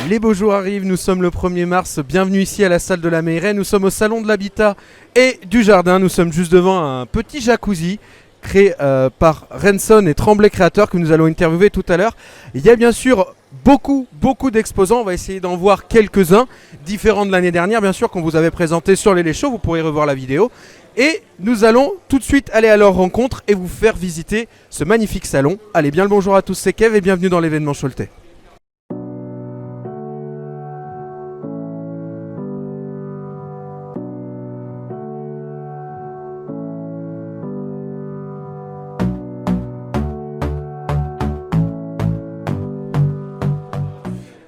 Les beaux jours arrivent, nous sommes le 1er mars, bienvenue ici à la salle de la mairie, nous sommes au salon de l'habitat et du jardin, nous sommes juste devant un petit jacuzzi créé par Renson et Tremblay Créateurs que nous allons interviewer tout à l'heure. Il y a bien sûr beaucoup d'exposants, on va essayer d'en voir quelques-uns, différents de l'année dernière bien sûr qu'on vous avait présenté sur les Show, vous pourrez revoir la vidéo. Et nous allons tout de suite aller à leur rencontre et vous faire visiter ce magnifique salon. Allez, bien le bonjour à tous, c'est Kev et bienvenue dans l'événement Choletais.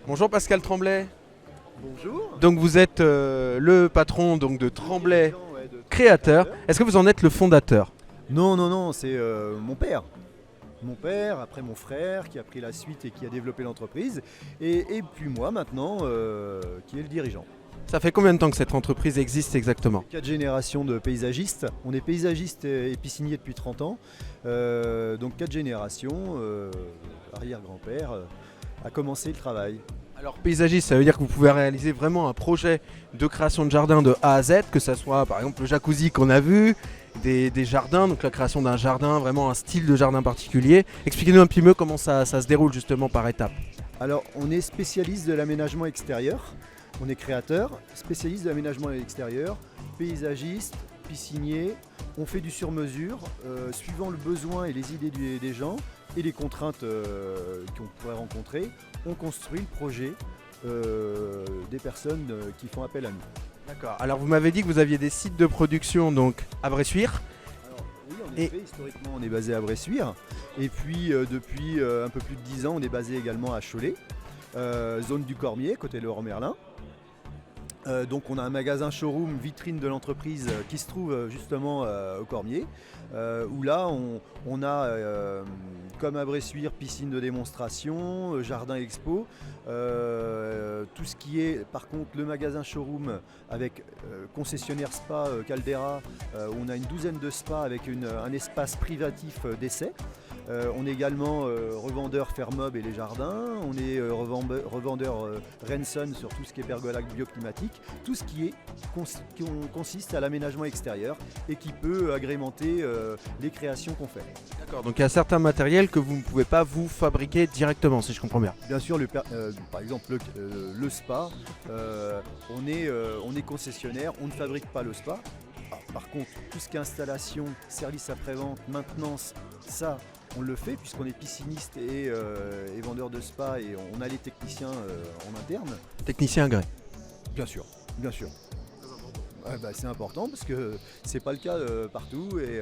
Bonjour Pascal Tremblay. Bonjour. Donc vous êtes le patron donc, de Tremblay Créateurs. Est-ce que vous en êtes le fondateur? Non, c'est mon père. Mon père, après mon frère qui a pris la suite et qui a développé l'entreprise. Et puis moi maintenant qui est le dirigeant. Ça fait combien de temps que cette entreprise existe exactement? 4 générations de paysagistes. On est paysagistes et pisciniers depuis 30 ans. Donc 4 générations, arrière-grand-père a commencé le travail. Alors paysagiste, ça veut dire que vous pouvez réaliser vraiment un projet de création de jardin de A à Z, que ce soit par exemple le jacuzzi qu'on a vu, des jardins, donc la création d'un jardin, vraiment un style de jardin particulier. Expliquez-nous un petit peu comment ça se déroule justement par étapes. Alors on est spécialiste de l'aménagement extérieur, on est créateur, spécialiste de l'aménagement extérieur, paysagiste, piscinier, on fait du sur-mesure, suivant le besoin et les idées des gens et les contraintes qu'on pourrait rencontrer, on construit le projet des personnes qui font appel à nous. D'accord. Alors vous m'avez dit que vous aviez des sites de production donc à Bressuire. Alors, oui, en effet, historiquement on est basé à Bressuire et puis depuis un peu plus de 10 ans on est basé également à Cholet, zone du Cormier, côté Leroy Merlin. Donc on a un magasin showroom vitrine de l'entreprise qui se trouve justement au Cormier, où là on a comme à Bressuire piscine de démonstration, jardin expo, tout ce qui est par contre le magasin showroom avec concessionnaire spa Caldera, où on a une douzaine de spas avec un espace privatif d'essai. On est également revendeur Fermob et les jardins, on est revendeur Renson sur tout ce qui est pergola bioclimatique, tout ce qui consiste à l'aménagement extérieur et qui peut agrémenter les créations qu'on fait. D'accord, donc il y a certains matériels que vous ne pouvez pas vous fabriquer directement, si je comprends bien. Bien sûr, par exemple le spa, on est concessionnaire, on ne fabrique pas le spa. Alors, par contre, tout ce qui est installation, service après-vente, maintenance, ça on le fait puisqu'on est pisciniste et vendeur de spa et on a les techniciens en interne. Technicien agréé. Bien sûr. C'est important parce que c'est pas le cas partout et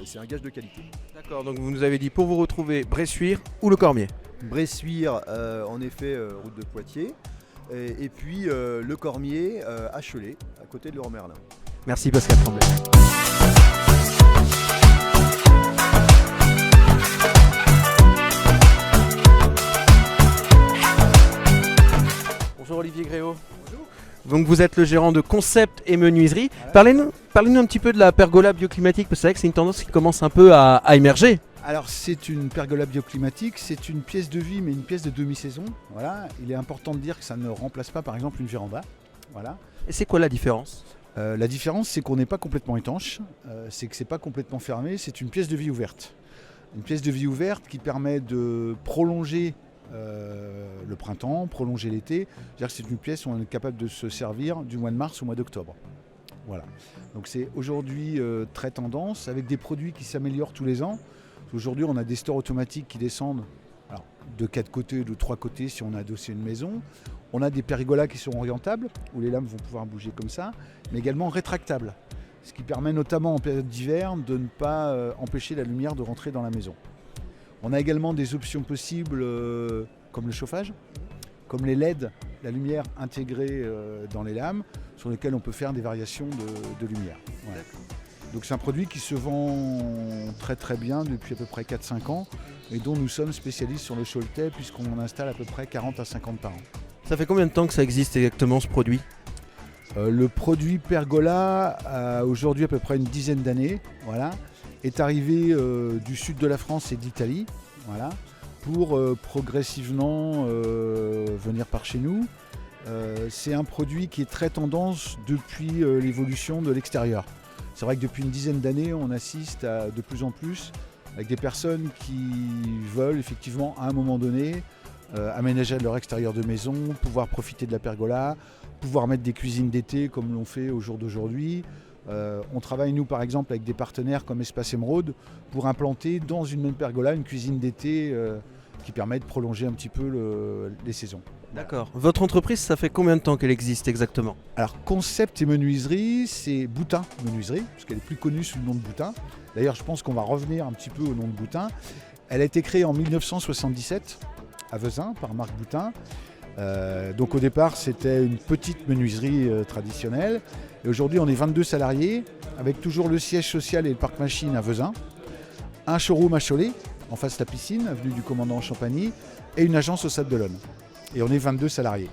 c'est un gage de qualité. D'accord, donc vous nous avez dit pour vous retrouver Bressuire ou le Cormier. Bressuire, en effet, route de Poitiers, et puis le Cormier à Cholet, à côté de Leroy Merlin. Merci Pascal Tremblay. Bonjour Olivier Gréau. Bonjour. Donc vous êtes le gérant de concept et menuiserie. Parlez-nous un petit peu de la pergola bioclimatique, parce que c'est vrai que c'est une tendance qui commence un peu à émerger. Alors c'est une pergola bioclimatique, c'est une pièce de vie mais une pièce de demi-saison. Voilà. Il est important de dire que ça ne remplace pas par exemple une véranda. Voilà. Et c'est quoi la différence? La différence c'est qu'on n'est pas complètement étanche, c'est que c'est pas complètement fermé, c'est une pièce de vie ouverte. Une pièce de vie ouverte qui permet de prolonger le printemps, prolonger l'été. C'est-à-dire que c'est une pièce où on est capable de se servir du mois de mars au mois d'octobre. Voilà. Donc c'est aujourd'hui très tendance avec des produits qui s'améliorent tous les ans. Aujourd'hui on a des stores automatiques qui descendent alors, de 4 côtés, de 3 côtés si on a adossé une maison. On a des pergolas qui sont orientables où les lames vont pouvoir bouger comme ça, mais également rétractables. Ce qui permet notamment en période d'hiver de ne pas empêcher la lumière de rentrer dans la maison. On a également des options possibles comme le chauffage, comme les LED, la lumière intégrée dans les lames, sur lesquelles on peut faire des variations de lumière. Voilà. Donc c'est un produit qui se vend très bien depuis à peu près 4-5 ans et dont nous sommes spécialistes sur le Choletais puisqu'on en installe à peu près 40 à 50 par an. Ça fait combien de temps que ça existe exactement ce produit? Le produit Pergola a aujourd'hui à peu près une dizaine d'années, voilà, est arrivé du sud de la France et d'Italie. Voilà. pour progressivement venir par chez nous. C'est un produit qui est très tendance depuis l'évolution de l'extérieur. C'est vrai que depuis une dizaine d'années, on assiste à de plus en plus avec des personnes qui veulent effectivement à un moment donné aménager leur extérieur de maison, pouvoir profiter de la pergola, pouvoir mettre des cuisines d'été comme l'on fait au jour d'aujourd'hui. On travaille nous par exemple avec des partenaires comme Espace Émeraude pour implanter dans une même pergola une cuisine d'été qui permet de prolonger un petit peu les saisons. D'accord. Votre entreprise, ça fait combien de temps qu'elle existe exactement? Alors concept et menuiserie, c'est Boutin Menuiserie, parce qu'elle est plus connue sous le nom de Boutin. D'ailleurs je pense qu'on va revenir un petit peu au nom de Boutin. Elle a été créée en 1977 à Vezin par Marc Boutin. Donc au départ c'était une petite menuiserie traditionnelle. Et aujourd'hui on est 22 salariés avec toujours le siège social et le parc machine à Vezin. Un showroom à Cholet, en face de la piscine, avenue du Commandant Champagny, et une agence au Sable d'Olonne. Et on est 22 salariés.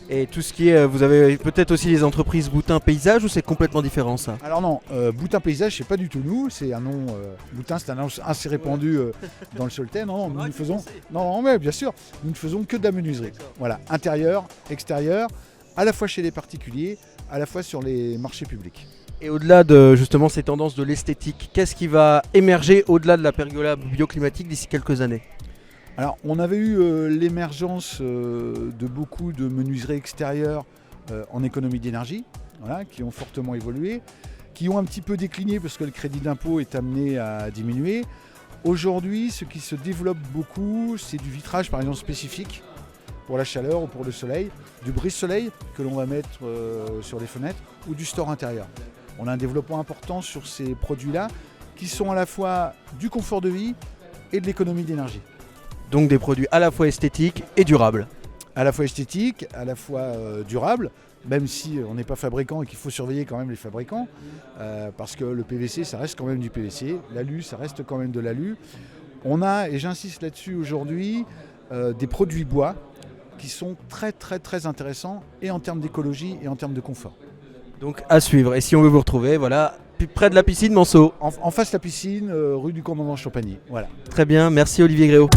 Et tout ce qui est, vous avez peut-être aussi les entreprises Boutin Paysage ou c'est complètement différent ça? Alors non, Boutin Paysage, c'est pas du tout nous. C'est un nom. Boutin, c'est un nom assez répandu dans le Choletais. Non, nous ne faisons. Non, mais bien sûr, nous ne faisons que de la menuiserie. Voilà, intérieur, extérieur, à la fois chez les particuliers, à la fois sur les marchés publics. Et au-delà de justement ces tendances de l'esthétique, qu'est-ce qui va émerger au-delà de la pergola bioclimatique d'ici quelques années? Alors, on avait eu l'émergence de beaucoup de menuiseries extérieures en économie d'énergie, voilà, qui ont fortement évolué, qui ont un petit peu décliné parce que le crédit d'impôt est amené à diminuer. Aujourd'hui, ce qui se développe beaucoup, c'est du vitrage, par exemple, spécifique pour la chaleur ou pour le soleil, du brise-soleil que l'on va mettre sur les fenêtres ou du store intérieur. On a un développement important sur ces produits-là qui sont à la fois du confort de vie et de l'économie d'énergie. Donc des produits à la fois esthétiques et durables. À la fois esthétique, à la fois durable, même si on n'est pas fabricant et qu'il faut surveiller quand même les fabricants, parce que le PVC, ça reste quand même du PVC, l'alu, ça reste quand même de l'alu. On a, et j'insiste là-dessus aujourd'hui, des produits bois qui sont très très très intéressants et en termes d'écologie et en termes de confort. Donc à suivre. Et si on veut vous retrouver, voilà, près de la piscine Manceau. En face de la piscine, rue du Commandant Champagny. Voilà. Très bien, merci Olivier Gréau.